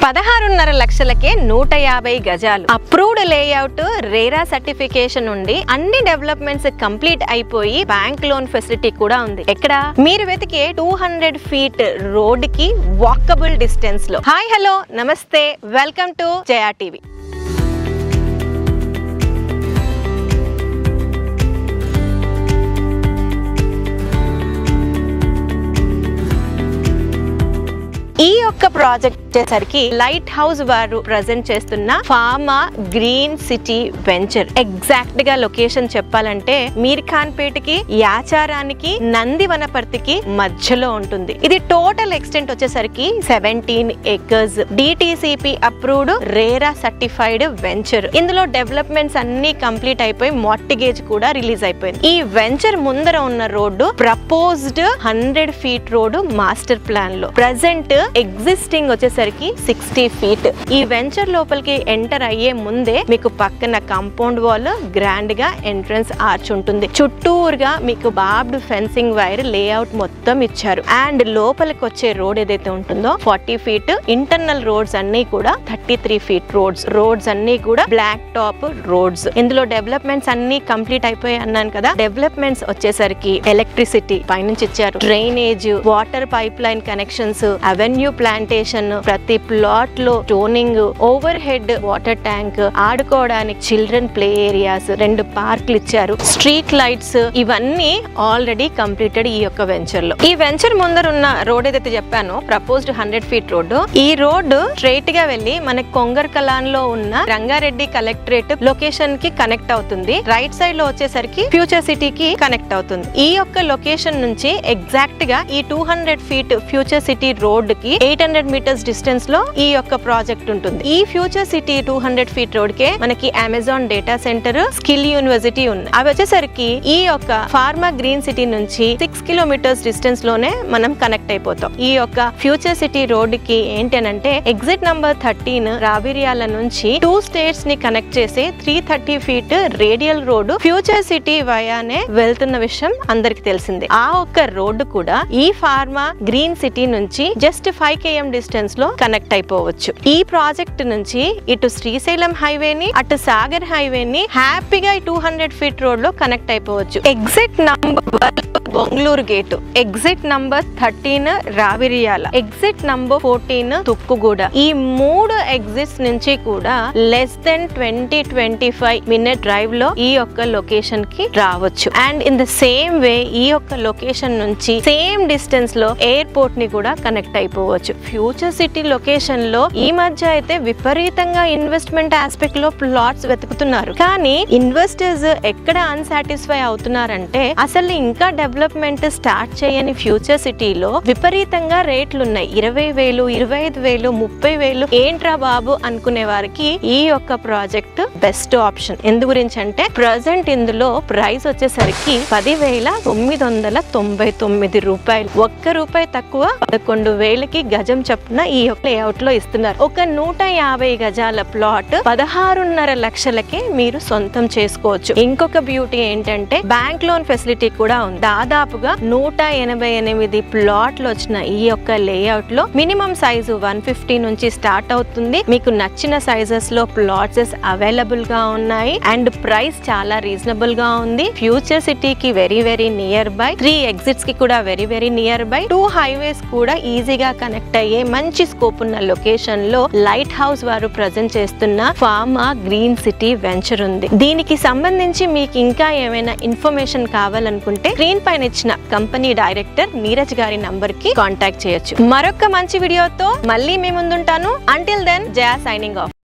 16.5 లక్షలకే 150 గజాలు approved layout, RERA certification ఉండి అన్ని డెవలప్మెంట్స్ కంప్లీట్ అయిపోయి బ్యాంక్ లోన్ ఫెసిలిటీ కూడా ఉంది. ఎక్కడ మీరు వెతికే 200 ఫీట్ రోడ్ కి వాకబుల్ డిస్టెన్స్ లో. హాయ్ హలో నమస్తే, వెల్కమ్ టు జయా టీవీ. ఈ యొక్క ప్రాజెక్ట్ వచ్చేసరికి లైట్ హౌస్ వారు ప్రజెంట్ చేస్తున్న pharma green city venture. Exact గా లొకేషన్ చెప్పాలంటే మీర్ఖాన్పేటకి, యాచారానికి, నందివనపర్తికి మధ్యలో ఉంటుంది. ఇది టోటల్ ఎక్స్టెంట్ వచ్చేసరికి 17 acres. DTCP approved, RERA certified venture. ఇందులో డెవలప్మెంట్స్ అన్ని కంప్లీట్ అయిపోయి మార్టిగేజ్ కూడా రిలీజ్ అయిపోయింది. ఈ వెంచర్ ముందర ఉన్న road proposed 100 feet road master plan లో. ప్రెసెంట్ ఎగ్జిస్టింగ్ వచ్చేసరికి 60 feet. ఈ వెంచర్ లోపలికి ఎంటర్ అయ్యే ముందే మీకు పక్కన కాంపౌండ్ వాల్, గ్రాండ్ గా ఎంట్రన్స్ ఆర్చ్ ఉంటుంది. చుట్టూరుగా మీకు బాబ్డ్ ఫెన్సింగ్ వైర్ లేఅవుట్ మొత్తం ఇచ్చారు. అండ్ లోపలికి వచ్చే రోడ్ ఏదైతే ఉంటుందో 40 feet. ఇంటర్నల్ రోడ్స్ అన్ని కూడా 33 feet రోడ్స్ అన్ని కూడా బ్లాక్ టాప్ రోడ్స్. ఇందులో డెవలప్మెంట్స్ అన్ని కంప్లీట్ అయిపోయి అన్నాను కదా. డెవలప్మెంట్స్ వచ్చేసరికి ఎలక్ట్రిసిటీ పైనుంచి ఇచ్చారు, drainage, water pipe line connections, avenue plantation, ప్రతి ప్లాట్ లో toning, over head water tank, ఆడుకోవడానికి చిల్డ్రన్ ప్లే ఏరియాస్, 2 పార్క్లు ఇచ్చారు, స్ట్రీట్ లైట్స్, ఇవన్నీ ఆల్రెడీ కంప్లీటెడ్ ఈ యొక్క వెంచర్ లో. ఈ వెంచర్ ముందర ఉన్న రోడ్ ఏదైతే చెప్పానో ప్రపోజ్డ్ 100 feet రోడ్డు. ఈ రోడ్డు స్ట్రైట్ గా వెళ్లి మనకి కొంగర్ కలాన్ లో ఉన్న రంగారెడ్డి కలెక్టరేట్ లొకేషన్ కి కనెక్ట్ అవుతుంది. రైట్ సైడ్ లో వచ్చేసరికి ఫ్యూచర్ సిటీకి కనెక్ట్ అవుతుంది. ఈ యొక్క లొకేషన్ నుంచి ఎగ్జాక్ట్ గా ఈ 200 feet ఫ్యూచర్ సిటీ రోడ్ కి 800 meters డిస్టెన్స్ లో ఈ యొక్క ప్రాజెక్ట్ ఉంటుంది. ఈ ఫ్యూచర్ సిటీ 200 feet రోడ్ కే మనకి Amazon data centre, skill university ఉంది. అవి వచ్చేసరికి ఈ యొక్క ఫార్మా గ్రీన్ సిటీ నుంచి 6 kilometers డిస్టెన్స్ లోనే మనం కనెక్ట్ అయిపోతాం. ఈ యొక్క ఫ్యూచర్ సిటీ రోడ్ కి ఏంటంటే ఎగ్జిట్ నంబర్ 13 రావిర్యాల నుంచి 2 states ని కనెక్ట్ చేసే 330 feet radial road future city వయానే వెళ్తున్న విషయం అందరికి తెలిసిందే. ఆ ఒక్క రోడ్డు కూడా ఈ ఫార్మా గ్రీన్ సిటీ నుంచి జస్ట్ 5 km డిస్టెన్స్ లో కనెక్ట్ అయిపోవచ్చు. ఈ ప్రాజెక్ట్ నుంచి ఇటు శ్రీశైలం హైవేని, అటు సాగర్ హైవేని హ్యాపీగా 200 feet రోడ్ లో కనెక్ట్ అయిపోవచ్చు. Exit number 12 Bengaluru gate, exit number 13 Raviryal, exit number 14 Tukkuguda. ఈ 3 ఎగ్జిట్స్ నుంచి కూడా లెస్ దెన్ 20-25 minute డ్రైవ్ లో ఈ యొక్క లొకేషన్ కి రావచ్చు. And in the same way ఈ యొక్క లొకేషన్ నుంచి సేమ్ డిస్టెన్స్ లో ఎయిర్పోర్ట్ ని కూడా కనెక్ట్ అయిపోవచ్చు. ఫ్యూచర్ సిటీ లొకేషన్ లో ఈ మధ్య అయితే విపరీతంగా ఇన్వెస్ట్మెంట్ ఆస్పెక్ట్ లో ప్లాట్స్ వెతుకుతున్నారు. కానీ ఇన్వెస్టర్స్ ఎక్కడ అన్సాటిస్ఫై అవుతున్నారంటే అసలు ఇంకా డెవలప్మెంట్ స్టార్ట్ చేయని ఫ్యూచర్ సిటీలో విపరీతంగా రేట్లున్నాయి. 20,000, 25,000, 30,000 ఏంట్రా బాబు అనుకునే వారికి ఈ యొక్క ప్రాజెక్ట్ బెస్ట్ ఆప్షన్. ఎందు గురించి అంటే ప్రజెంట్ ఇందులో ప్రైస్ వచ్చేసరికి 10,999 రూపాయలు. ₹1 తక్కువ 11,000కి గజం చొప్పున ఈ యొక్క లేఅవుట్ లో ఇస్తున్నారు. ఒక 150 గజాల ప్లాట్ 16.5 లక్షలకే మీరు సొంతం చేసుకోవచ్చు. ఇంకొక బ్యూటీ ఏంటంటే బ్యాంక్ లోన్ ఫెసిలిటీ కూడా ఉంది. దాదాపుగా 188 ప్లాట్లు వచ్చిన ఈ యొక్క లేఅవుట్ లో మినిమం సైజు 150 నుంచి స్టార్ట్ అవుతుంది. మీకు నచ్చిన సైజెస్ లో ప్లాట్స్ అవైలబుల్ గా ఉన్నాయి. అండ్ ప్రైస్ చాలా రీజనబుల్ గా ఉంది. ఫ్యూచర్ సిటీకి వెరీ నియర్ బై, 3 ఎగ్జిట్స్ కి కూడా వెరీ నియర్ బై, 2 హైవేస్ కూడా ఈజీగా కనెక్ట్ అయ్యే మంచి స్కోప్ ఉన్న లొకేషన్ లో లైట్ హౌస్ వారు ప్రజెంట్ చేస్తున్న ఫార్మా గ్రీన్ సిటీ వెంచర్ ఉంది. దీనికి సంబంధించి మీకు ఇంకా ఏమైనా ఇన్ఫర్మేషన్ కావాలనుకుంటే స్క్రీన్ పైన ఇచ్చిన కంపెనీ డైరెక్టర్ నీరజ్ గారి నంబర్ కి కాంటాక్ట్ చేయొచ్చు. మరొక మంచి వీడియోతో మళ్ళీ మీ ముందుంటాను. అంటిల్ దెన్, జయా సైనింగ్ ఆఫ్.